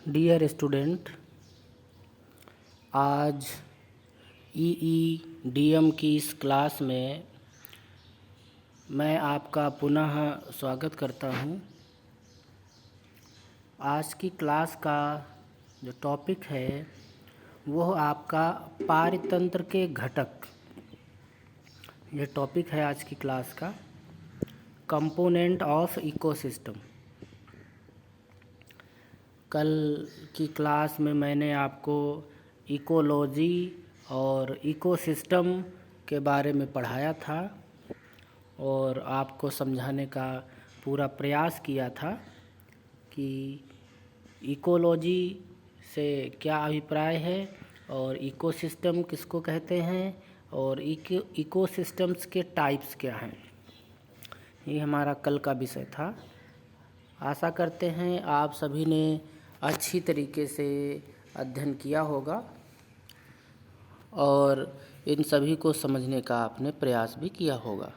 Dear student, आज EEDM की इस क्लास में मैं आपका पुनः स्वागत करता हूं। आज की क्लास का जो टॉपिक है वो आपका पारतंत्र के घटक। ये टॉपिक है आज की क्लास का, कंपोनेंट ऑफ इकोसिस्टम। कल की क्लास में मैंने आपको इकोलॉजी और इकोसिस्टम के बारे में पढ़ाया था और आपको समझाने का पूरा प्रयास किया था कि इकोलॉजी से क्या अभिप्राय है और इकोसिस्टम किसको कहते हैं और इकोसिस्टम्स के टाइप्स क्या हैं। ये हमारा कल का विषय था। आशा करते हैं आप सभी ने अच्छी तरीके से अध्ययन किया होगा और इन सभी को समझने का आपने प्रयास भी किया होगा।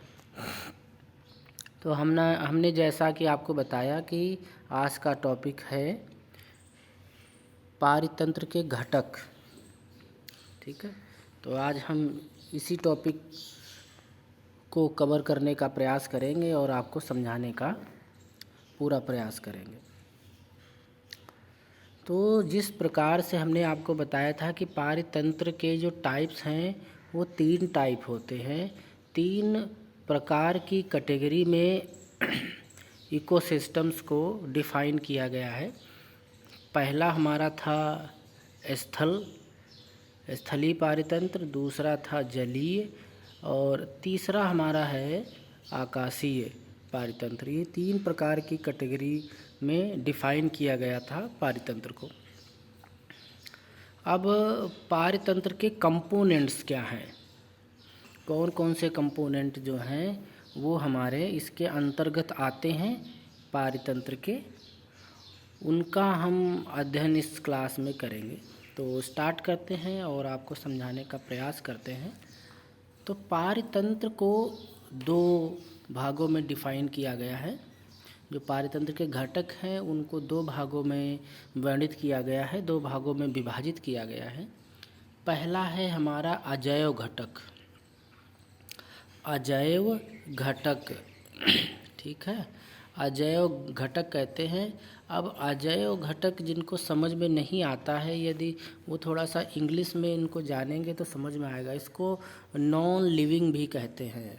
तो हमने जैसा कि आपको बताया कि आज का टॉपिक है पारतंत्र के घटक। ठीक है, तो आज हम इसी टॉपिक को कवर करने का प्रयास करेंगे और आपको समझाने का पूरा प्रयास करेंगे। तो जिस प्रकार से हमने आपको बताया था कि पारतंत्र के जो टाइप्स हैं वो 3 टाइप होते हैं। 3 प्रकार की कैटेगरी में इकोसिस्टम्स को डिफाइन किया गया है। पहला हमारा था स्थलीय पारतंत्र, दूसरा था जलीय और तीसरा हमारा है आकाशीय पारतंत्र। ये 3 प्रकार की कैटेगरी में डिफाइन किया गया था पारतंत्र को। अब पारतंत्र के कंपोनेंट्स क्या हैं, कौन कौन से कंपोनेंट जो हैं वो हमारे इसके अंतर्गत आते हैं पारतंत्र के, उनका हम अध्ययन इस क्लास में करेंगे। तो स्टार्ट करते हैं और आपको समझाने का प्रयास करते हैं। तो पारतंत्र को 2 भागों में डिफाइन किया गया है। जो पारतंत्र के घटक हैं उनको 2 भागों में वर्णित किया गया है, 2 भागों में विभाजित किया गया है। पहला है हमारा अजैव घटक। अजैव घटक, ठीक है, अजैव घटक कहते हैं। अब अजैव घटक जिनको समझ में नहीं आता है, यदि वो थोड़ा सा इंग्लिश में इनको जानेंगे तो समझ में आएगा। इसको नॉन लिविंग भी कहते हैं,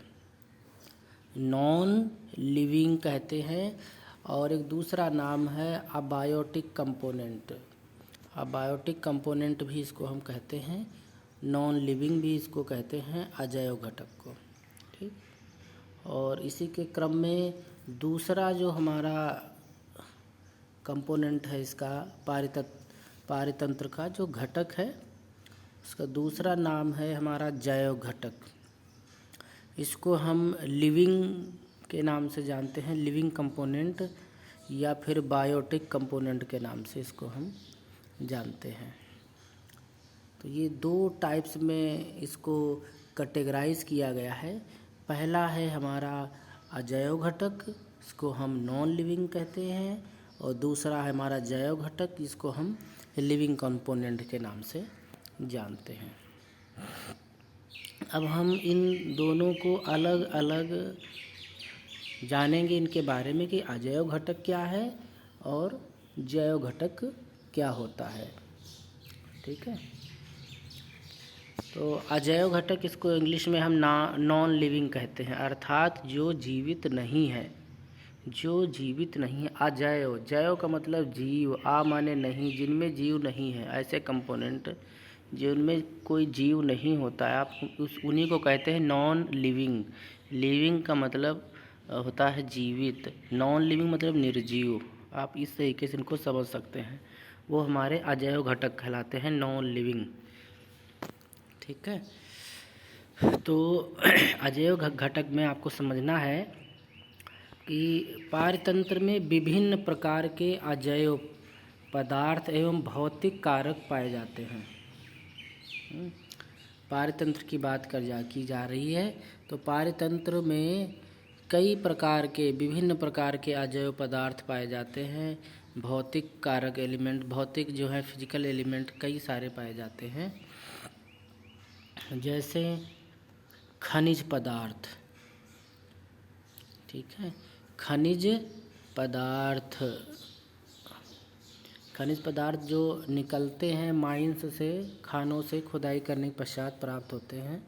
नॉन लिविंग कहते हैं। और एक दूसरा नाम है अबायोटिक कंपोनेंट। अबायोटिक कंपोनेंट भी इसको हम कहते हैं, नॉन लिविंग भी इसको कहते हैं अजैव घटक को। ठीक, और इसी के क्रम में दूसरा जो हमारा कंपोनेंट है इसका पारतंत्र का जो घटक है उसका दूसरा नाम है हमारा जैव घटक। इसको हम लिविंग के नाम से जानते हैं, लिविंग कंपोनेंट, या फिर बायोटिक कंपोनेंट के नाम से इसको हम जानते हैं। तो ये 2 टाइप्स में इसको कैटेगराइज किया गया है। पहला है हमारा अजैव घटक, इसको हम नॉन लिविंग कहते हैं, और दूसरा है हमारा जैव घटक, इसको हम लिविंग कंपोनेंट के नाम से जानते हैं। अब हम इन दोनों को अलग अलग जानेंगे इनके बारे में कि अजैव घटक क्या है और जैव घटक क्या होता है। ठीक है, तो अजैव घटक इसको इंग्लिश में हम नॉन लिविंग कहते हैं, अर्थात जो जीवित नहीं है, जो जीवित नहीं है। अजैव, जैव का मतलब जीव, आ माने नहीं, जिनमें जीव नहीं है, ऐसे कंपोनेंट जिनमें कोई जीव नहीं होता है, आप उन्हीं को कहते हैं नॉन लिविंग। लिविंग का मतलब होता है जीवित, नॉन लिविंग मतलब निर्जीव। आप इस तरीके से इनको समझ सकते हैं, वो हमारे अजैव घटक कहलाते हैं, नॉन लिविंग। ठीक है, तो अजैव घटक में आपको समझना है कि पारतंत्र में विभिन्न प्रकार के अजैव पदार्थ एवं भौतिक कारक पाए जाते हैं। पारतंत्र की बात की जा रही है, तो पारतंत्र में कई प्रकार के विभिन्न प्रकार के अजैव पदार्थ पाए जाते हैं। भौतिक कारक एलिमेंट, भौतिक जो है फिजिकल एलिमेंट कई सारे पाए जाते हैं, जैसे खनिज पदार्थ। ठीक है, खनिज पदार्थ जो निकलते हैं माइंस से, खानों से खुदाई करने के पश्चात प्राप्त होते हैं।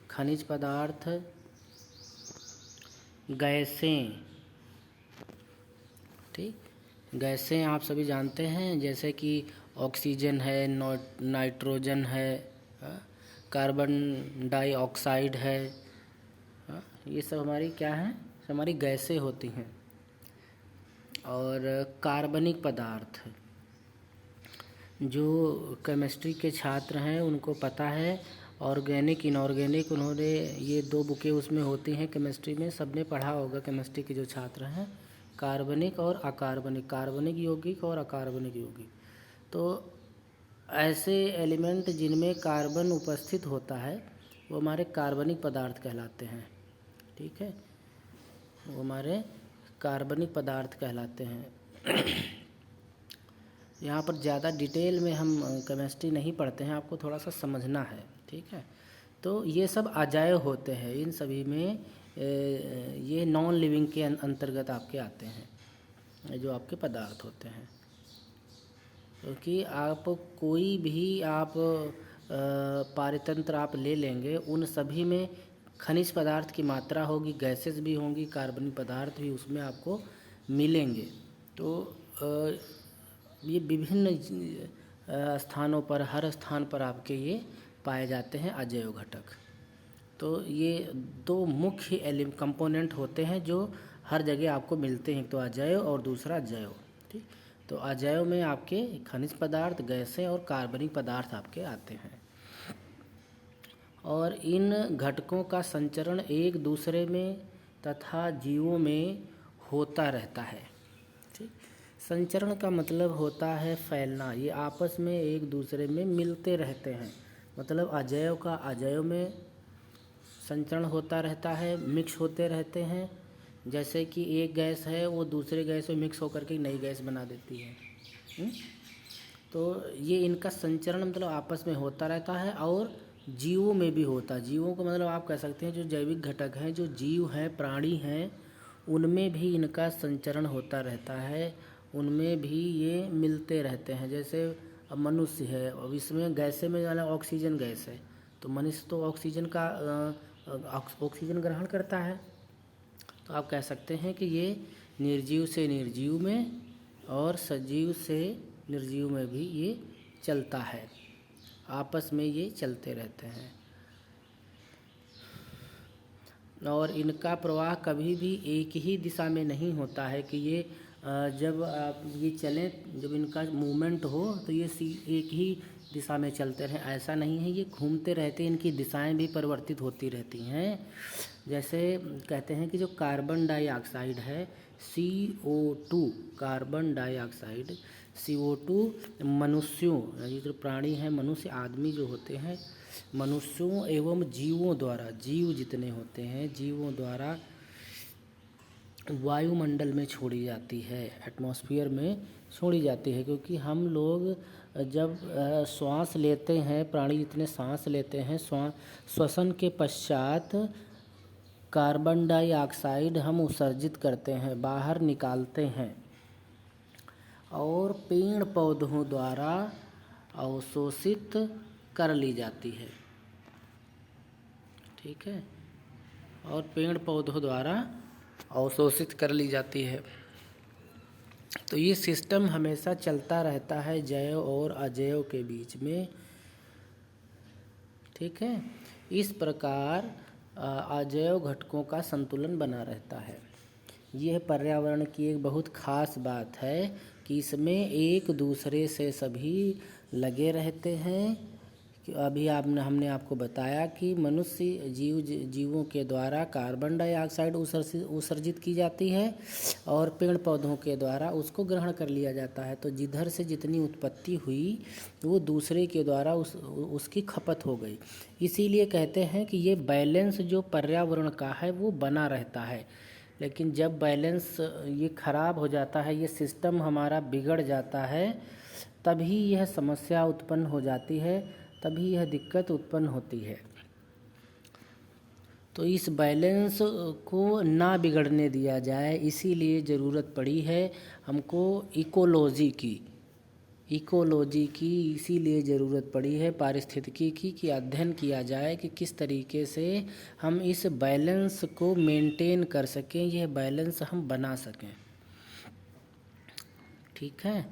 खनिज पदार्थ, गैसें। ठीक, गैसें आप सभी जानते हैं, जैसे कि ऑक्सीजन है, नाइट्रोजन है, कार्बन डाइऑक्साइड है। ये सब हमारी क्या हैं, हमारी गैसें होती हैं। और कार्बनिक पदार्थ, जो केमिस्ट्री के छात्र हैं उनको पता है, ऑर्गेनिक इनऑर्गेनिक, उन्होंने ये 2 बुकें उसमें होती हैं केमिस्ट्री में, सबने पढ़ा होगा केमिस्ट्री के जो छात्र हैं, कार्बनिक और अकार्बनिक, कार्बनिक यौगिक और अकार्बनिक यौगिक। तो ऐसे एलिमेंट जिनमें कार्बन उपस्थित होता है वो हमारे कार्बनिक पदार्थ कहलाते हैं। ठीक है, वो हमारे कार्बनिक पदार्थ कहलाते हैं। यहाँ पर ज़्यादा डिटेल में हम केमिस्ट्री नहीं पढ़ते हैं, आपको थोड़ा सा समझना है। ठीक है, तो ये सब अजैव होते हैं, इन सभी में ये नॉन लिविंग के अंतर्गत आपके आते हैं, जो आपके पदार्थ होते हैं। क्योंकि आप कोई भी आप पारतंत्र आप ले लेंगे, उन सभी में खनिज पदार्थ की मात्रा होगी, गैसेस भी होंगी, कार्बनिक पदार्थ भी उसमें आपको मिलेंगे। तो ये विभिन्न स्थानों पर, हर स्थान पर आपके ये पाए जाते हैं अजैव घटक। तो ये 2 मुख्य कंपोनेंट होते हैं जो हर जगह आपको मिलते हैं, तो अजैव और दूसरा जैव। ठीक, तो अजैव में आपके खनिज पदार्थ, गैसें और कार्बनिक पदार्थ आपके आते हैं। और इन घटकों का संचरण एक दूसरे में तथा जीवों में होता रहता है। ठीक, संचरण का मतलब होता है फैलना, ये आपस में एक दूसरे में मिलते रहते हैं। मतलब अजैव का अजैव में संचरण होता रहता है, मिक्स होते रहते हैं। जैसे कि एक गैस है, वो दूसरे गैस में मिक्स होकर के नई गैस बना देती है। तो ये इनका संचरण मतलब आपस में होता रहता है, और जीवों में भी होता है। जीवों को मतलब आप कह सकते हैं जो जैविक घटक हैं, जो जीव हैं, प्राणी हैं, उनमें भी इनका संचरण होता रहता है, उनमें भी ये मिलते रहते हैं। जैसे अब मनुष्य है, अब इसमें गैसे में जाना ऑक्सीजन गैस है, तो मनुष्य तो ऑक्सीजन ग्रहण करता है। तो आप कह सकते हैं कि ये निर्जीव से निर्जीव में और सजीव से निर्जीव में भी ये चलता है, आपस में ये चलते रहते हैं। और इनका प्रवाह कभी भी एक ही दिशा में नहीं होता है कि ये जब आप ये चलें, जब इनका मूवमेंट हो तो ये एक ही दिशा में चलते रहें, ऐसा नहीं है। ये घूमते रहते हैं, इनकी दिशाएं भी परिवर्तित होती रहती हैं। जैसे कहते हैं कि जो कार्बन डाइऑक्साइड है, CO2, कार्बन डाइऑक्साइड, CO2 मनुष्यों, ये जो प्राणी हैं, मनुष्य आदमी जो होते हैं, मनुष्यों एवं जीवों द्वारा, जीव जितने होते हैं, जीवों द्वारा वायुमंडल में छोड़ी जाती है, एटमॉस्फेयर में छोड़ी जाती है। क्योंकि हम लोग जब श्वास लेते हैं, प्राणी जितने सांस लेते हैं, श्वसन के पश्चात कार्बन डाइऑक्साइड हम उत्सर्जित करते हैं, बाहर निकालते हैं, और पेड़ पौधों द्वारा अवशोषित कर ली जाती है। ठीक है, और पेड़ पौधों द्वारा अवशोषित कर ली जाती है। तो ये सिस्टम हमेशा चलता रहता है जैव और अजैव के बीच में। ठीक है, इस प्रकार अजैव घटकों का संतुलन बना रहता है। यह पर्यावरण की एक बहुत खास बात है कि इसमें एक दूसरे से सभी लगे रहते हैं, कि अभी हमने आपको बताया कि मनुष्य जीवों के द्वारा कार्बन डाइऑक्साइड उत्सर्जित की जाती है और पेड़ पौधों के द्वारा उसको ग्रहण कर लिया जाता है। तो जिधर से जितनी उत्पत्ति हुई वो दूसरे के द्वारा उसकी खपत हो गई। इसीलिए कहते हैं कि ये बैलेंस जो पर्यावरण का है वो बना रहता है। लेकिन जब बैलेंस ये खराब हो जाता है, ये सिस्टम हमारा बिगड़ जाता है, तभी यह समस्या उत्पन्न हो जाती है, तभी यह दिक्कत उत्पन्न होती है। तो इस बैलेंस को ना बिगड़ने दिया जाए, इसीलिए ज़रूरत पड़ी है हमको इकोलॉजी की इसीलिए ज़रूरत पड़ी है पारिस्थितिकी की, कि अध्ययन किया जाए कि किस तरीके से हम इस बैलेंस को मेंटेन कर सकें, यह बैलेंस हम बना सकें। ठीक है,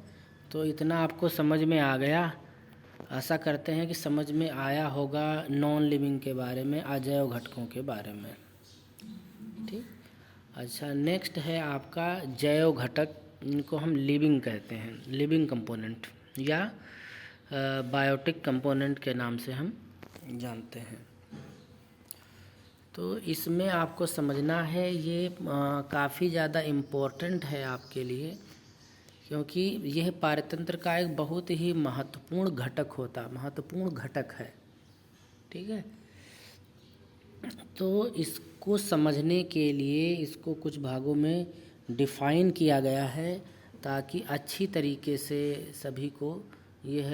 तो इतना आपको समझ में आ गया। आशा करते हैं कि समझ में आया होगा नॉन लिविंग के बारे में, अजैव घटकों के बारे में। ठीक, अच्छा, नेक्स्ट है आपका जैव घटक, इनको हम लिविंग कहते हैं, लिविंग कंपोनेंट या बायोटिक कंपोनेंट के नाम से हम जानते हैं। तो इसमें आपको समझना है, ये काफ़ी ज़्यादा इम्पोर्टेंट है आपके लिए, क्योंकि यह पारतंत्र का एक बहुत ही महत्वपूर्ण घटक है। ठीक है, तो इसको समझने के लिए इसको कुछ भागों में डिफाइन किया गया है, ताकि अच्छी तरीके से सभी को यह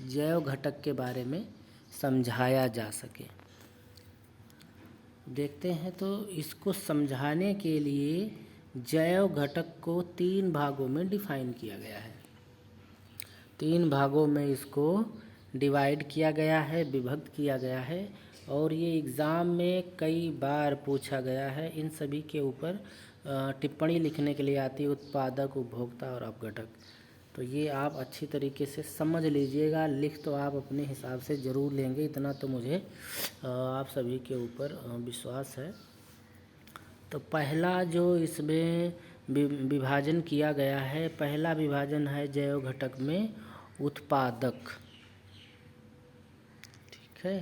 जैव घटक के बारे में समझाया जा सके। देखते हैं, तो इसको समझाने के लिए जैव घटक को 3 भागों में डिफाइन किया गया है। 3 भागों में इसको डिवाइड किया गया है, विभक्त किया गया है, और ये एग्ज़ाम में कई बार पूछा गया है। इन सभी के ऊपर टिप्पणी लिखने के लिए आती है, उत्पादक, उपभोक्ता और अपघटक। तो ये आप अच्छी तरीके से समझ लीजिएगा। लिख तो आप अपने हिसाब से ज़रूर लेंगे, इतना तो मुझे आप सभी के ऊपर विश्वास है। तो पहला जो इसमें विभाजन किया गया है, पहला विभाजन है जैव घटक में उत्पादक। ठीक है,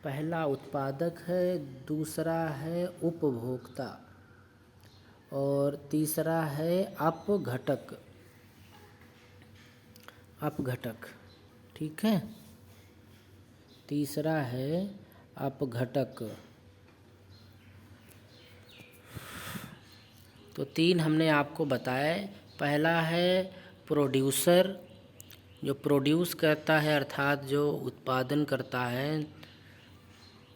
पहला उत्पादक है, दूसरा है उपभोक्ता, और तीसरा है अपघटक। ठीक है, तीसरा है अपघटक। तो 3 हमने आपको बताया। पहला है प्रोड्यूसर, जो प्रोड्यूस करता है अर्थात जो उत्पादन करता है,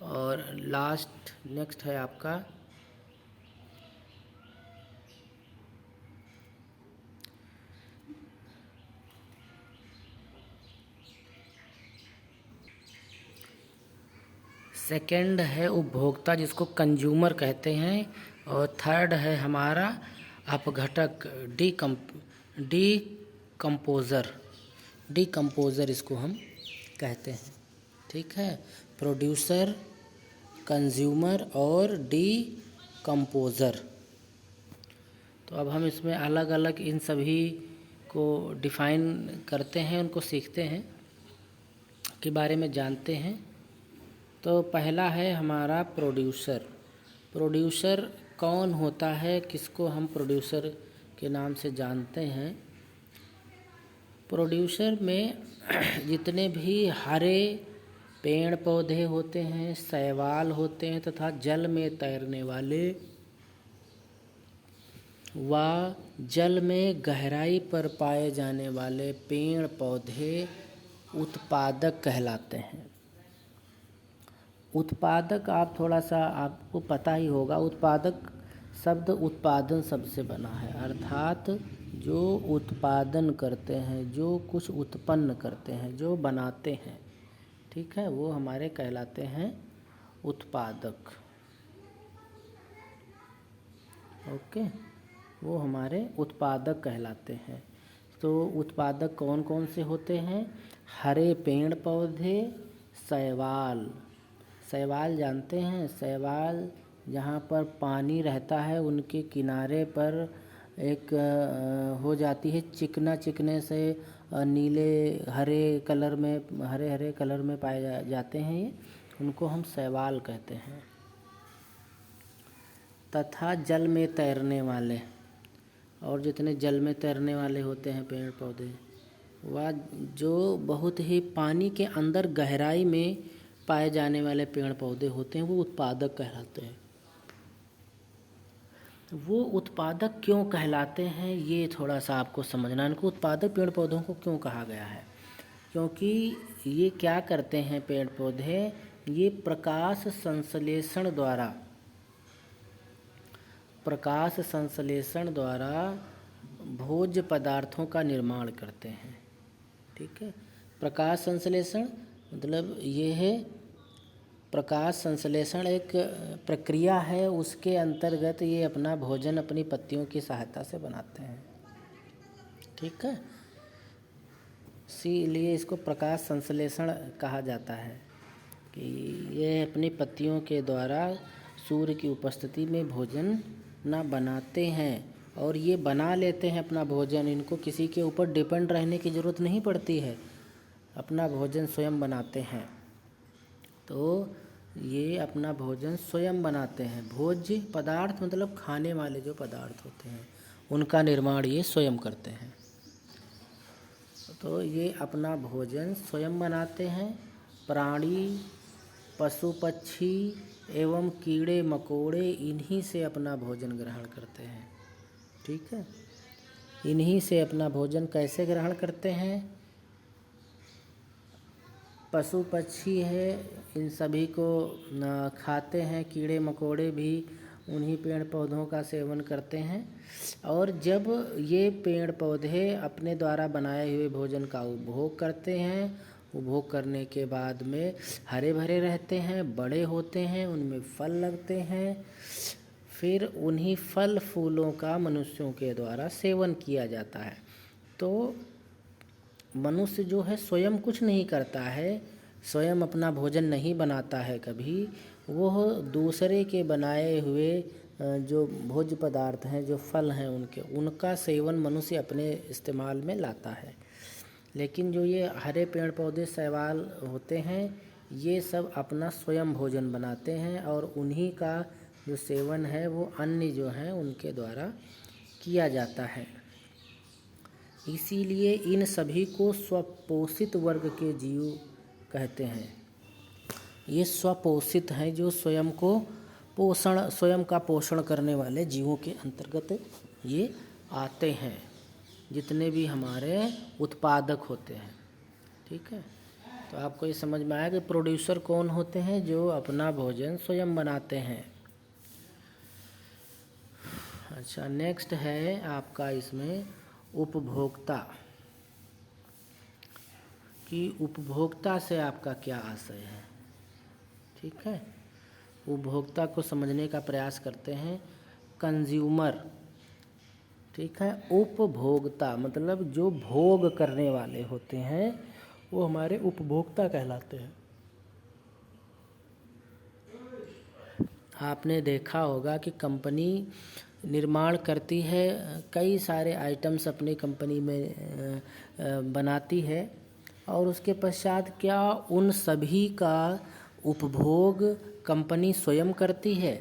और नेक्स्ट है आपका सेकंड है उपभोक्ता, जिसको कंज्यूमर कहते हैं, और थर्ड है हमारा अपघटक, डीकम्पोज़र इसको हम कहते हैं। ठीक है, प्रोड्यूसर, कंज्यूमर और डीकम्पोज़र। तो अब हम इसमें अलग अलग इन सभी को डिफाइन करते हैं, उनको सीखते हैं, के बारे में जानते हैं। तो पहला है हमारा प्रोड्यूसर कौन होता है, किसको हम प्रोड्यूसर के नाम से जानते हैं। प्रोड्यूसर में जितने भी हरे पेड़ पौधे होते हैं, शैवाल होते हैं, तथा जल में तैरने वाले व जल में गहराई पर पाए जाने वाले पेड़ पौधे उत्पादक कहलाते हैं। उत्पादक, आप थोड़ा सा आपको पता ही होगा, उत्पादक शब्द उत्पादन शब्द से बना है, अर्थात जो उत्पादन करते हैं, जो कुछ उत्पन्न करते हैं, जो बनाते हैं। ठीक है, वो हमारे कहलाते हैं उत्पादक। ओके, वो हमारे उत्पादक कहलाते हैं। तो उत्पादक कौन कौन से होते हैं? हरे पेड़ पौधे, शैवाल जानते हैं, शैवाल जहाँ पर पानी रहता है उनके किनारे पर एक हो जाती है, चिकने से नीले हरे कलर में, हरे कलर में पाए जाते हैं ये, उनको हम शैवाल कहते हैं। तथा जल में तैरने वाले, और जितने जल में तैरने वाले होते हैं पेड़ पौधे, वह जो बहुत ही पानी के अंदर गहराई में पाए जाने वाले पेड़ पौधे होते हैं वो उत्पादक कहलाते हैं। वो उत्पादक क्यों कहलाते हैं ये थोड़ा सा आपको समझना है। इनको उत्पादक पेड़ पौधों को क्यों कहा गया है, क्योंकि ये क्या करते हैं पेड़ पौधे, ये प्रकाश संश्लेषण द्वारा भोज्य पदार्थों का निर्माण करते हैं। ठीक है, प्रकाश संश्लेषण मतलब ये है, प्रकाश संश्लेषण एक प्रक्रिया है, उसके अंतर्गत ये अपना भोजन अपनी पत्तियों की सहायता से बनाते हैं। ठीक है, इसीलिए इसको प्रकाश संश्लेषण कहा जाता है कि ये अपनी पत्तियों के द्वारा सूर्य की उपस्थिति में भोजन ना बनाते हैं, और ये बना लेते हैं अपना भोजन। इनको किसी के ऊपर डिपेंड रहने की ज़रूरत नहीं पड़ती है, अपना भोजन स्वयं बनाते हैं। तो ये अपना भोजन स्वयं बनाते हैं। भोज्य पदार्थ मतलब खाने वाले जो पदार्थ होते हैं उनका निर्माण ये स्वयं करते हैं। तो ये अपना भोजन स्वयं बनाते हैं। प्राणी, पशु पक्षी एवं कीड़े मकोड़े इन्हीं से अपना भोजन ग्रहण करते हैं। ठीक है, इन्हीं से अपना भोजन कैसे ग्रहण करते हैं, पशु पक्षी है इन सभी को खाते हैं, कीड़े मकोड़े भी उन्हीं पेड़ पौधों का सेवन करते हैं। और जब ये पेड़ पौधे अपने द्वारा बनाए हुए भोजन का उपभोग करते हैं, उपभोग करने के बाद में हरे भरे रहते हैं, बड़े होते हैं, उनमें फल लगते हैं, फिर उन्हीं फल फूलों का मनुष्यों के द्वारा सेवन किया जाता है। तो मनुष्य जो है स्वयं कुछ नहीं करता है, स्वयं अपना भोजन नहीं बनाता है कभी, वह दूसरे के बनाए हुए जो भोज्य पदार्थ हैं, जो फल हैं उनका सेवन मनुष्य अपने इस्तेमाल में लाता है। लेकिन जो ये हरे पेड़ पौधे शैवाल होते हैं ये सब अपना स्वयं भोजन बनाते हैं, और उन्हीं का जो सेवन है वो अन्य जो हैं उनके द्वारा किया जाता है। इसीलिए इन सभी को स्वपोषित वर्ग के जीव कहते हैं। ये स्वपोषित हैं, जो स्वयं का पोषण करने वाले जीवों के अंतर्गत ये आते हैं, जितने भी हमारे उत्पादक होते हैं। ठीक है, तो आपको ये समझ में आया कि प्रोड्यूसर कौन होते हैं, जो अपना भोजन स्वयं बनाते हैं। अच्छा, नेक्स्ट है आपका इसमें उपभोक्ता, कि उपभोक्ता से आपका क्या आशय है। ठीक है, उपभोक्ता को समझने का प्रयास करते हैं। कंज्यूमर, ठीक है, उपभोक्ता मतलब जो भोग करने वाले होते हैं वो हमारे उपभोक्ता कहलाते हैं। आपने देखा होगा कि कंपनी निर्माण करती है, कई सारे आइटम्स अपनी कंपनी में बनाती है, और उसके पश्चात क्या उन सभी का उपभोग कंपनी स्वयं करती है?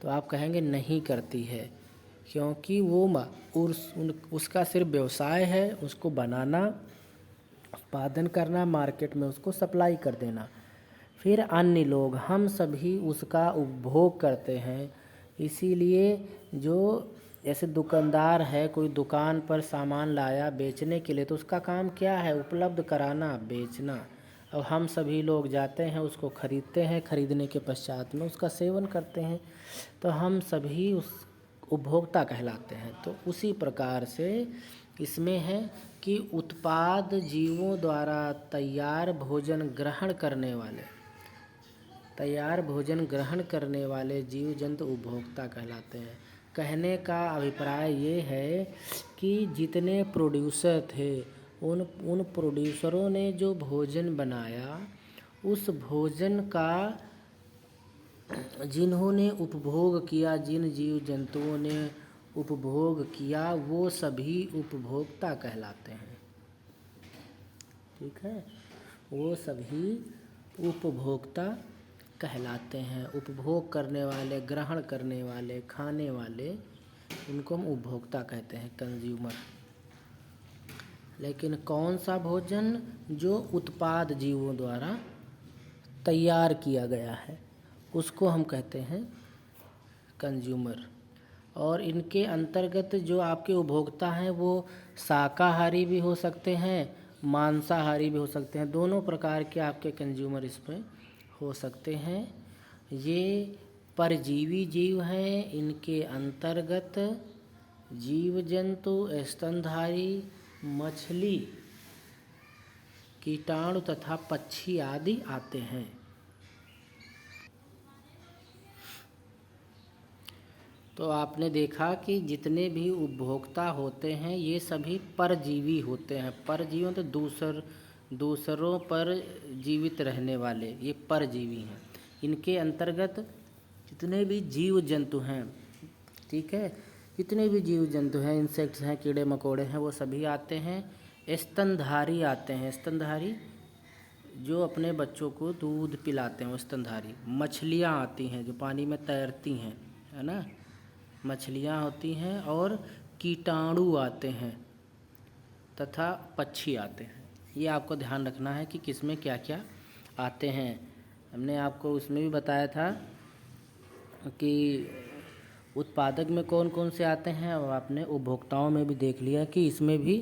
तो आप कहेंगे नहीं करती है, क्योंकि वो उसका सिर्फ व्यवसाय है, उसको बनाना, उत्पादन करना, मार्केट में उसको सप्लाई कर देना, फिर अन्य लोग हम सभी उसका उपभोग करते हैं। इसीलिए जो जैसे दुकानदार है, कोई दुकान पर सामान लाया बेचने के लिए, तो उसका काम क्या है? उपलब्ध कराना, बेचना, और हम सभी लोग जाते हैं उसको खरीदते हैं, खरीदने के पश्चात में उसका सेवन करते हैं, तो हम सभी उस उपभोक्ता कहलाते हैं। तो उसी प्रकार से इसमें है कि उत्पाद जीवों द्वारा तैयार भोजन ग्रहण करने वाले जीव जंतु उपभोक्ता कहलाते हैं। कहने का अभिप्राय ये है कि जितने प्रोड्यूसर थे उन प्रोड्यूसरों ने जो भोजन बनाया, उस भोजन का जिन्होंने उपभोग किया, जिन जीव जंतुओं ने उपभोग किया वो सभी उपभोक्ता कहलाते हैं। ठीक है, वो सभी उपभोक्ता कहलाते हैं। उपभोग करने वाले, ग्रहण करने वाले, खाने वाले, उनको हम उपभोक्ता कहते हैं, कंज्यूमर। लेकिन कौन सा भोजन जो उत्पाद जीवों द्वारा तैयार किया गया है उसको हम कहते हैं कंज्यूमर। और इनके अंतर्गत जो आपके उपभोक्ता हैं वो शाकाहारी भी हो सकते हैं, मांसाहारी भी हो सकते हैं, दोनों प्रकार के आपके कंज्यूमर इसमें हो सकते हैं। ये परजीवी जीव हैं। इनके अंतर्गत जीव जंतु, स्तनधारी, मछली, कीटाणु तथा पक्षी आदि आते हैं। तो आपने देखा कि जितने भी उपभोक्ता होते हैं ये सभी परजीवी होते हैं। परजीवी तो दूसरों पर जीवित रहने वाले, ये परजीवी हैं। इनके अंतर्गत जितने भी जीव जंतु हैं, ठीक है, जितने भी जीव जंतु हैं, इंसेक्ट्स हैं, कीड़े मकोड़े हैं, वो सभी आते हैं। स्तनधारी आते हैं, स्तनधारी जो अपने बच्चों को दूध पिलाते हैं, वो स्तनधारी। मछलियाँ आती हैं जो पानी में तैरती हैं, है ना, मछलियाँ होती हैं। और कीटाणु आते हैं तथा पक्षी आते हैं। ये आपको ध्यान रखना है कि किसमें क्या क्या आते हैं। हमने आपको उसमें भी बताया था कि उत्पादक में कौन कौन से आते हैं, और आपने उपभोक्ताओं में भी देख लिया कि इसमें भी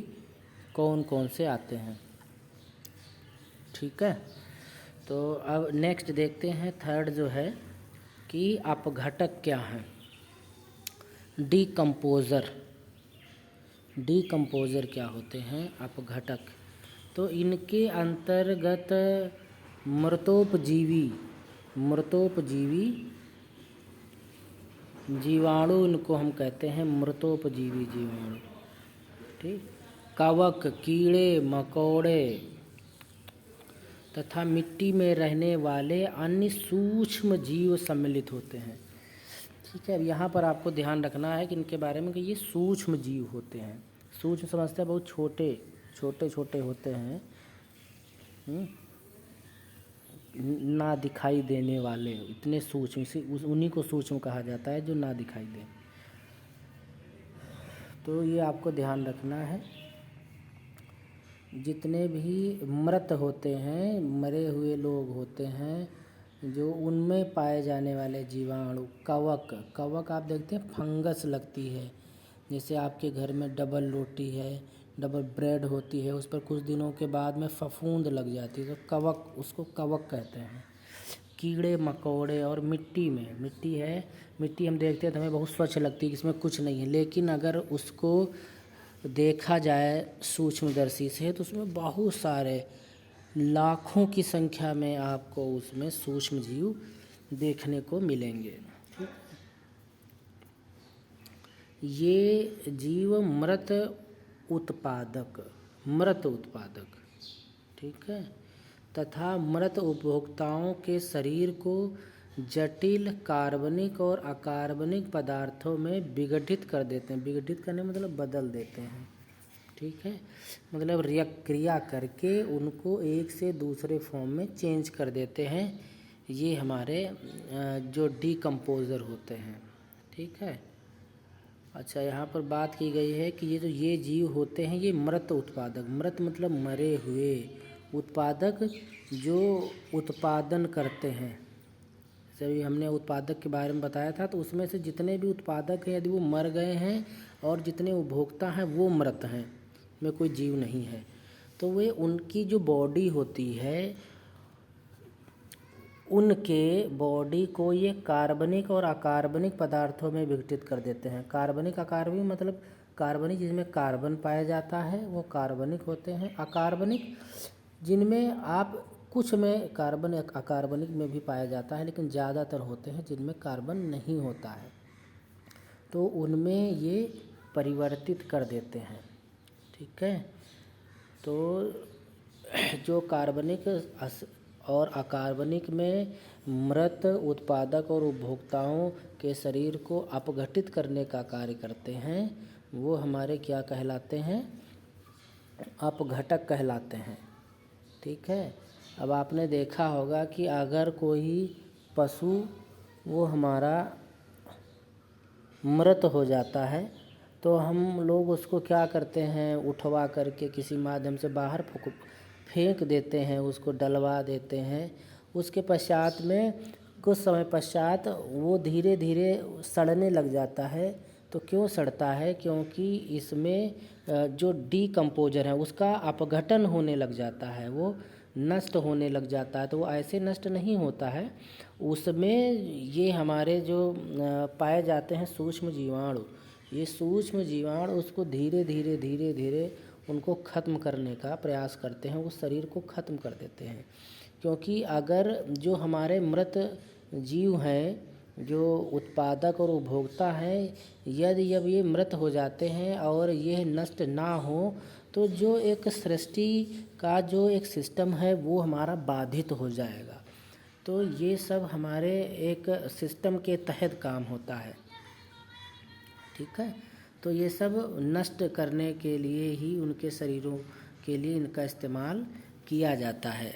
कौन कौन से आते हैं। ठीक है, तो अब नेक्स्ट देखते हैं, थर्ड जो है कि अपघटक क्या हैं। डीकम्पोज़र क्या होते हैं, अपघटक। तो इनके अंतर्गत मृतोपजीवी जीवाणु, इनको हम कहते हैं मृतोपजीवी जीवाणु। ठीक, कवक, कीड़े मकोड़े तथा मिट्टी में रहने वाले अन्य सूक्ष्म जीव सम्मिलित होते हैं। ठीक है, अब यहाँ पर आपको ध्यान रखना है कि इनके बारे में कि ये सूक्ष्म जीव होते हैं। सूक्ष्म समझते हैं, बहुत छोटे छोटे होते हैं, ना दिखाई देने वाले, इतने सूक्ष्म से उन्हीं को सूक्ष्म कहा जाता है जो ना दिखाई दे। तो ये आपको ध्यान रखना है। जितने भी मृत होते हैं, मरे हुए लोग होते हैं, जो उनमें पाए जाने वाले जीवाणु, कवक आप देखते हैं फंगस लगती है। जैसे आपके घर में डबल रोटी है, डबल ब्रेड होती है, उस पर कुछ दिनों के बाद में फफूंद लग जाती है, तो कवक, उसको कवक कहते हैं। कीड़े मकोड़े, और मिट्टी है, मिट्टी हम देखते हैं तो हमें बहुत स्वच्छ लगती है, इसमें कुछ नहीं है। लेकिन अगर उसको देखा जाए सूक्ष्मदर्शी से तो उसमें बहुत सारे, लाखों की संख्या में आपको उसमें सूक्ष्म जीव देखने को मिलेंगे। ये जीव मृत उत्पादक, ठीक है, तथा मृत उपभोक्ताओं के शरीर को जटिल कार्बनिक और अकार्बनिक पदार्थों में विघटित कर देते हैं। विघटित करने मतलब बदल देते हैं। ठीक है, मतलब क्रिया करके उनको एक से दूसरे फॉर्म में चेंज कर देते हैं। ये हमारे जो डीकम्पोज़र होते हैं। ठीक है, अच्छा, यहाँ पर बात की गई है कि ये जीव होते हैं, ये मृत उत्पादक। मृत मतलब मरे हुए, उत्पादक जो उत्पादन करते हैं। जैसे हमने उत्पादक के बारे में बताया था, तो उसमें से जितने भी उत्पादक हैं, यदि वो मर गए हैं, और जितने उपभोक्ता हैं वो मृत हैं, में कोई जीव नहीं है, तो वे, उनकी जो बॉडी होती है, उनके बॉडी को ये कार्बनिक और अकार्बनिक पदार्थों में विघटित कर देते हैं। कार्बनिक अकार्बनिक मतलब कार्बनिक जिसमें कार्बन पाया जाता है वो कार्बनिक होते हैं। अकार्बनिक जिनमें आप कुछ में कार्बन अकार्बनिक में भी पाया जाता है, लेकिन ज़्यादातर होते हैं जिनमें कार्बन नहीं होता है, तो उनमें ये परिवर्तित कर देते हैं। ठीक है, तो जो कार्बनिक और अकार्बनिक में मृत उत्पादक और उपभोक्ताओं के शरीर को अपघटित करने का कार्य करते हैं, वो हमारे क्या कहलाते हैं? अपघटक कहलाते हैं। ठीक है। अब आपने देखा होगा कि अगर कोई पशु वो हमारा मृत हो जाता है तो हम लोग उसको क्या करते हैं? उठवा करके किसी माध्यम से बाहर फेंक देते हैं, उसको डलवा देते हैं। उसके पश्चात में कुछ समय पश्चात वो धीरे धीरे सड़ने लग जाता है। तो क्यों सड़ता है? क्योंकि इसमें जो डीकम्पोजर है उसका अपघटन होने लग जाता है, वो नष्ट होने लग जाता है। तो वो ऐसे नष्ट नहीं होता है, उसमें ये हमारे जो पाए जाते हैं सूक्ष्म जीवाणु, ये सूक्ष्म जीवाणु उसको धीरे धीरे धीरे धीरे उनको ख़त्म करने का प्रयास करते हैं, उस शरीर को ख़त्म कर देते हैं। क्योंकि अगर जो हमारे मृत जीव हैं, जो उत्पादक और उपभोक्ता हैं, यदि जब ये मृत हो जाते हैं और ये नष्ट ना हो तो जो एक सृष्टि का जो एक सिस्टम है वो हमारा बाधित हो जाएगा। तो ये सब हमारे एक सिस्टम के तहत काम होता है। ठीक है। तो ये सब नष्ट करने के लिए ही उनके शरीरों के लिए इनका इस्तेमाल किया जाता है।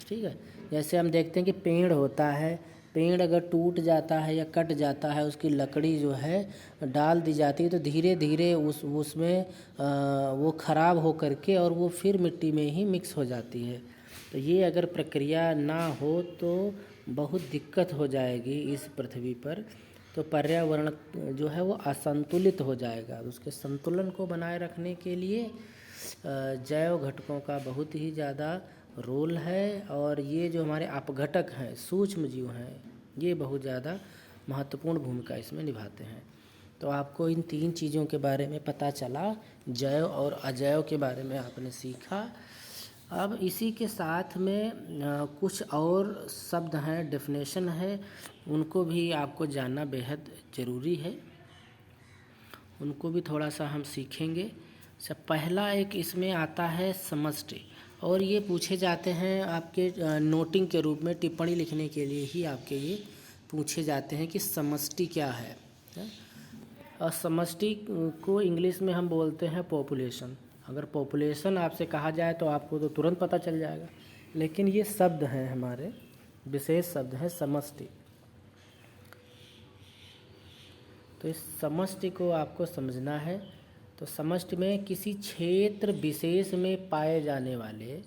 ठीक है। जैसे हम देखते हैं कि पेड़ होता है, पेड़ अगर टूट जाता है या कट जाता है, उसकी लकड़ी जो है डाल दी जाती है तो धीरे धीरे उसमें वो ख़राब हो करके और वो फिर मिट्टी में ही मिक्स हो जाती है। तो ये अगर प्रक्रिया ना हो तो बहुत दिक्कत हो जाएगी इस पृथ्वी पर। तो पर्यावरण जो है वो असंतुलित हो जाएगा। उसके संतुलन को बनाए रखने के लिए जैव घटकों का बहुत ही ज़्यादा रोल है। और ये जो हमारे अपघटक हैं, सूक्ष्म जीव हैं, ये बहुत ज़्यादा महत्वपूर्ण भूमिका इसमें निभाते हैं। तो आपको इन 3 चीज़ों के बारे में पता चला, जैव और अजैव के बारे में आपने सीखा। अब इसी के साथ में कुछ और शब्द हैं, डेफिनेशन है, उनको भी आपको जानना बेहद ज़रूरी है, उनको भी थोड़ा सा हम सीखेंगे। सब पहला एक इसमें आता है समष्टि, और ये पूछे जाते हैं आपके नोटिंग के रूप में, टिप्पणी लिखने के लिए ही आपके ये पूछे जाते हैं कि समष्टि क्या है। और समष्टि को इंग्लिश में हम बोलते हैं पॉपुलेशन। अगर पॉपुलेशन आपसे कहा जाए तो आपको तो तुरंत पता चल जाएगा, लेकिन ये शब्द हैं हमारे, विशेष शब्द है समष्टि। तो इस समष्टि को आपको समझना है। तो समष्टि में किसी क्षेत्र विशेष में पाए जाने वाले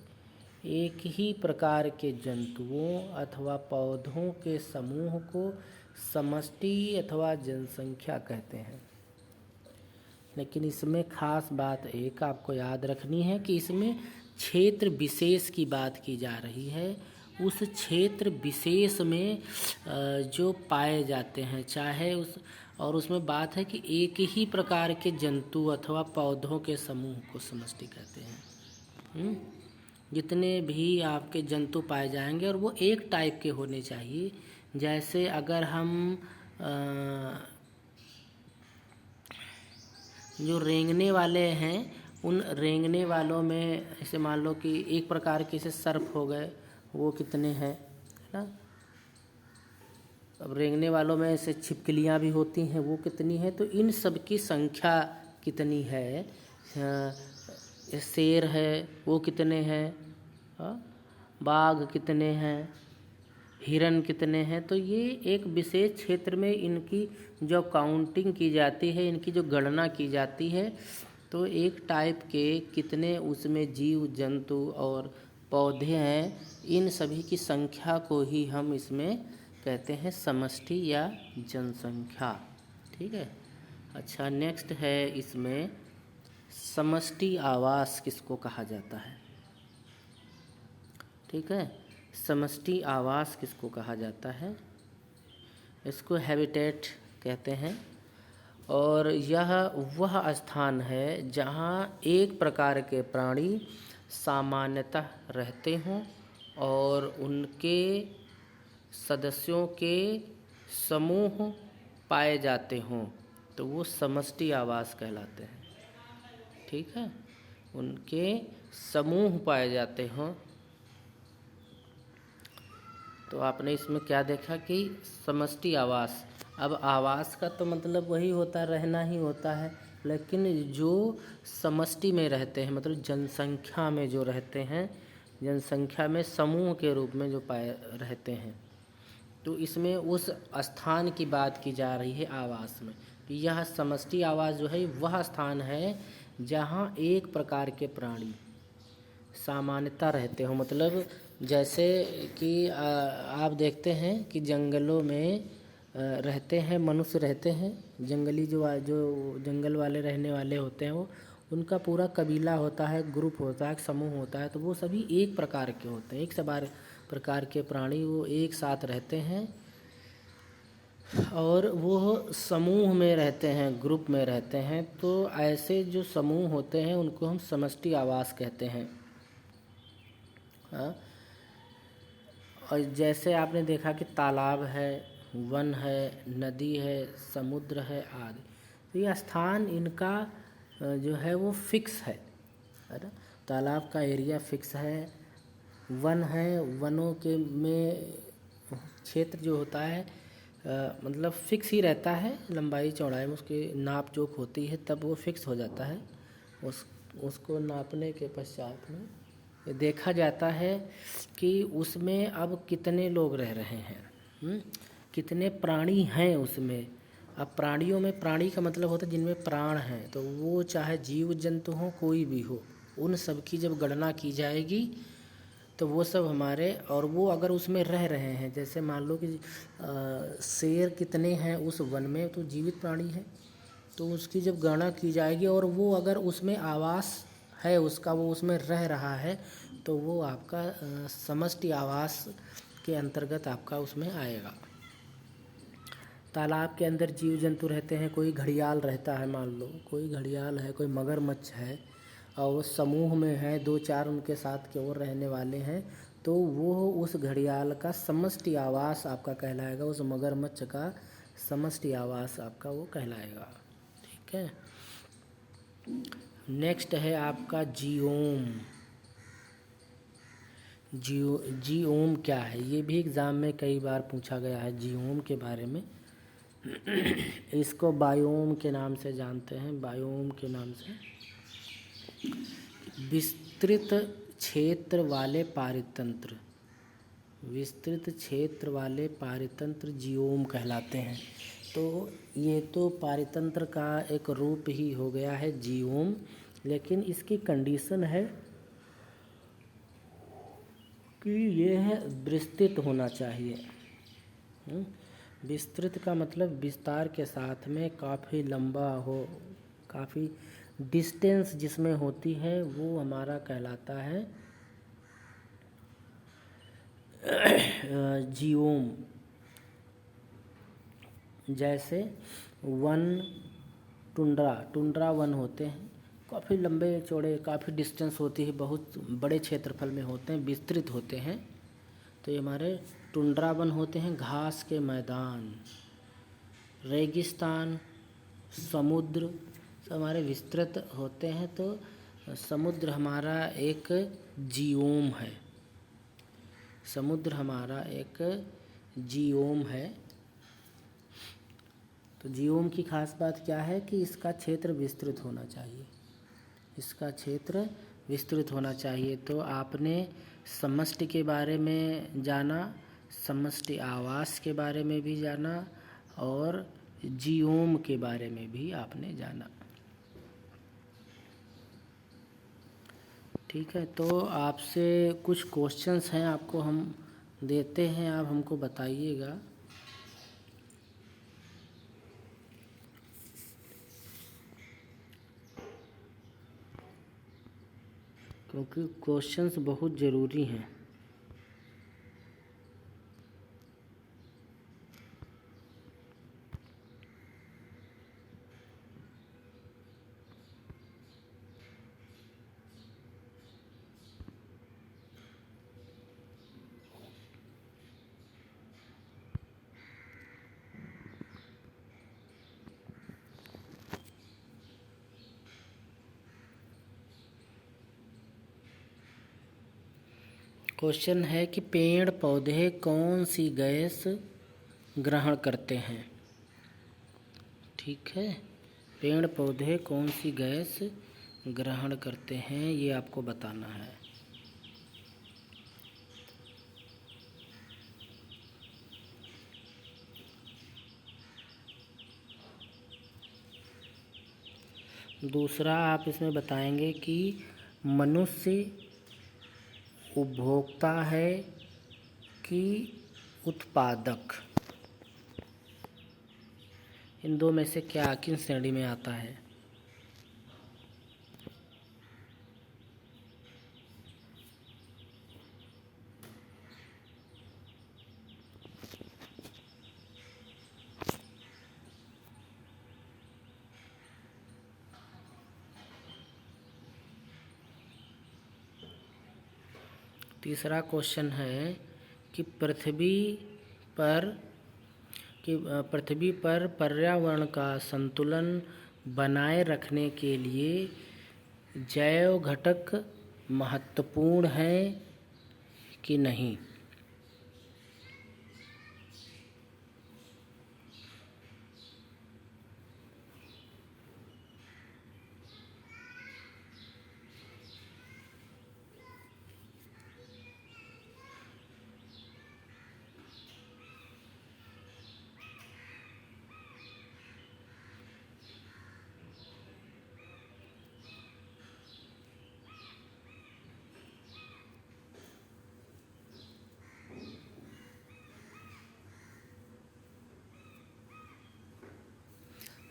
एक ही प्रकार के जंतुओं अथवा पौधों के समूह को समष्टि अथवा जनसंख्या कहते हैं। लेकिन इसमें खास बात एक आपको याद रखनी है कि इसमें क्षेत्र विशेष की बात की जा रही है। उस क्षेत्र विशेष में जो पाए जाते हैं, चाहे और उसमें बात है कि एक ही प्रकार के जंतु अथवा पौधों के समूह को समष्टि कहते हैं। जितने भी आपके जंतु पाए जाएंगे और वो एक टाइप के होने चाहिए। जैसे अगर हम जो रेंगने वाले हैं, उन रेंगने वालों में ऐसे मान लो कि एक प्रकार के से सर्प हो गए, वो कितने हैं, है ना। अब रेंगने वालों में ऐसे छिपकलियाँ भी होती हैं, वो कितनी हैं। तो इन सब की संख्या कितनी है। शेर है वो कितने हैं, बाघ कितने हैं, हिरन कितने हैं। तो ये एक विशेष क्षेत्र में इनकी जो काउंटिंग की जाती है, इनकी जो गणना की जाती है, तो एक टाइप के कितने उसमें जीव जंतु और पौधे हैं, इन सभी की संख्या को ही हम इसमें कहते हैं समष्टि या जनसंख्या। ठीक है। अच्छा, नेक्स्ट है इसमें समष्टि आवास किसको कहा जाता है। ठीक है। समष्टि आवास किसको कहा जाता है, इसको हैबिटेट कहते हैं। और यह वह स्थान है जहाँ एक प्रकार के प्राणी सामान्यतः रहते हों और उनके सदस्यों के समूह पाए जाते हों, तो वो समष्टि आवास कहलाते हैं। ठीक है। उनके समूह पाए जाते हों तो आपने इसमें क्या देखा कि समष्टि आवास। अब आवास का तो मतलब वही होता है, रहना ही होता है, लेकिन जो समष्टि में रहते हैं मतलब जनसंख्या में जो रहते हैं, जनसंख्या में समूह के रूप में जो पाए रहते हैं, तो इसमें उस स्थान की बात की जा रही है आवास में। तो यह समष्टि आवास जो है वह स्थान है जहाँ एक प्रकार के प्राणी सामान्यता रहते हो। मतलब जैसे कि आप देखते हैं कि जंगलों में रहते हैं, मनुष्य रहते हैं, जंगली जो जंगल वाले रहने वाले होते हैं, वो उनका पूरा कबीला होता है, ग्रुप होता है, समूह होता है, तो वो सभी एक प्रकार के होते हैं, एक सबार प्रकार के प्राणी वो एक साथ रहते हैं और वो समूह में रहते हैं, ग्रुप में रहते हैं। तो ऐसे जो समूह होते हैं उनको हम समष्टि आवास कहते हैं। हाँ, और जैसे आपने देखा कि तालाब है, वन है, नदी है, समुद्र है आदि, तो ये स्थान इनका जो है वो फिक्स है ना। तालाब का एरिया फिक्स है, वन है, वनों के में क्षेत्र जो होता है मतलब फिक्स ही रहता है, लंबाई चौड़ाई में उसकी नाप जोख होती है, तब वो फिक्स हो जाता है। उसको नापने के पश्चात में ये देखा जाता है कि उसमें अब कितने लोग रह रहे हैं, कितने प्राणी हैं उसमें। अब प्राणियों में, प्राणी का मतलब होता है जिनमें प्राण हैं, तो वो चाहे जीव जंतु हो कोई भी हो, उन सब की जब गणना की जाएगी तो वो सब हमारे, और वो अगर उसमें रह रहे हैं, जैसे मान लो कि शेर कितने हैं उस वन में, तो जीवित प्राणी है, तो उसकी जब गणना की जाएगी और वो अगर उसमें आवास है उसका, वो उसमें रह रहा है, तो वो आपका समष्टि आवास के अंतर्गत आपका उसमें आएगा। तालाब के अंदर जीव जंतु रहते हैं, कोई घड़ियाल रहता है, मान लो कोई घड़ियाल है, कोई मगरमच्छ है, और वो समूह में है, दो चार उनके साथ के और रहने वाले हैं, तो वो उस घड़ियाल का समष्टि आवास आपका कहलाएगा, उस मगरमच्छ का समष्टि आवास आपका वो कहलाएगा। ठीक है। नेक्स्ट है आपका जियोम। जियोम क्या है, ये भी एग्ज़ाम में कई बार पूछा गया है जियोम के बारे में। इसको बायोम के नाम से जानते हैं, बायोम के नाम से। विस्तृत क्षेत्र वाले पारितंत्र, विस्तृत क्षेत्र वाले पारितंत्र जियोम कहलाते हैं। तो ये तो पारितंत्र का एक रूप ही हो गया है जियोम, लेकिन इसकी कंडीशन है कि ये है विस्तृत होना चाहिए। विस्तृत का मतलब विस्तार के साथ में काफ़ी लंबा हो, काफ़ी डिस्टेंस जिसमें होती है वो हमारा कहलाता है जियोम। जैसे वन, टुंड्रा वन होते हैं, काफ़ी लंबे चौड़े, काफ़ी डिस्टेंस होती है, बहुत बड़े क्षेत्रफल में होते हैं, विस्तृत होते हैं। तो ये हमारे टुंड्रा वन होते हैं, घास के मैदान, रेगिस्तान, समुद्र सब हमारे विस्तृत होते हैं। तो समुद्र हमारा एक जियोम है, समुद्र हमारा एक जियोम है। तो जियोम की खास बात क्या है कि इसका क्षेत्र विस्तृत होना चाहिए, इसका क्षेत्र विस्तृत होना चाहिए। तो आपने समष्टि के बारे में जाना, समष्टि आवास के बारे में भी जाना, और जियोम के बारे में भी आपने जाना। ठीक है। तो आपसे कुछ क्वेश्चंस हैं, आपको हम देते हैं, आप हमको बताइएगा। क्योंकि क्वेश्चंस बहुत ज़रूरी हैं। क्वेश्चन है कि पेड़ पौधे कौन सी गैस ग्रहण करते हैं। ठीक है, पेड़ पौधे कौन सी गैस ग्रहण करते हैं ये आपको बताना है। दूसरा आप इसमें बताएंगे कि मनुष्य उपभोक्ता है कि उत्पादक, इन दो में से क्या किन श्रेणी में आता है। तीसरा क्वेश्चन है कि पृथ्वी पर पर्यावरण का संतुलन बनाए रखने के लिए जैव घटक महत्वपूर्ण हैं कि नहीं।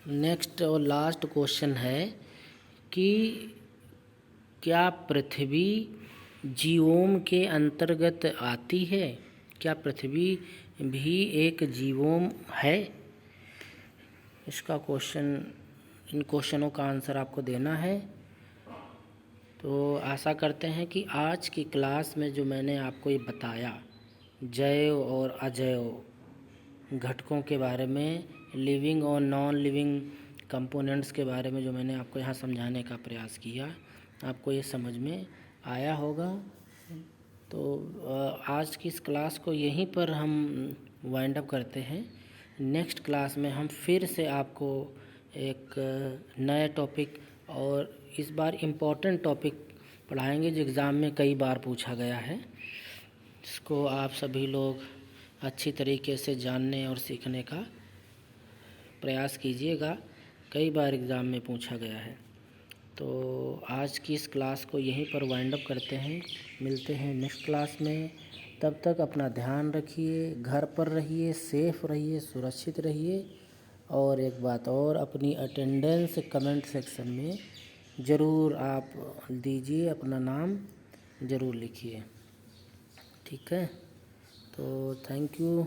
नेक्स्ट और लास्ट क्वेश्चन है कि क्या पृथ्वी जीवोम के अंतर्गत आती है। क्या पृथ्वी भी एक जीवोम है। इसका इन क्वेश्चनों का आंसर आपको देना है। तो आशा करते हैं कि आज की क्लास में जो मैंने आपको ये बताया जैव और अजैव घटकों के बारे में, लिविंग और नॉन लिविंग कंपोनेंट्स के बारे में जो मैंने आपको यहाँ समझाने का प्रयास किया, आपको ये समझ में आया होगा। तो आज की इस क्लास को यहीं पर हम वाइंड अप करते हैं। नेक्स्ट क्लास में हम फिर से आपको एक नए टॉपिक और इस बार इम्पोर्टेंट टॉपिक पढ़ाएंगे जो एग्ज़ाम में कई बार पूछा गया है। इसको आप सभी लोग अच्छी तरीके से जानने और सीखने का प्रयास कीजिएगा, कई बार एग्ज़ाम में पूछा गया है। तो आज की इस क्लास को यहीं पर वाइंड अप करते हैं। मिलते हैं नेक्स्ट क्लास में। तब तक अपना ध्यान रखिए, घर पर रहिए, सेफ रहिए, सुरक्षित रहिए। और एक बात और, अपनी अटेंडेंस कमेंट सेक्शन में ज़रूर आप दीजिए, अपना नाम ज़रूर लिखिए। ठीक है, तो थैंक यू।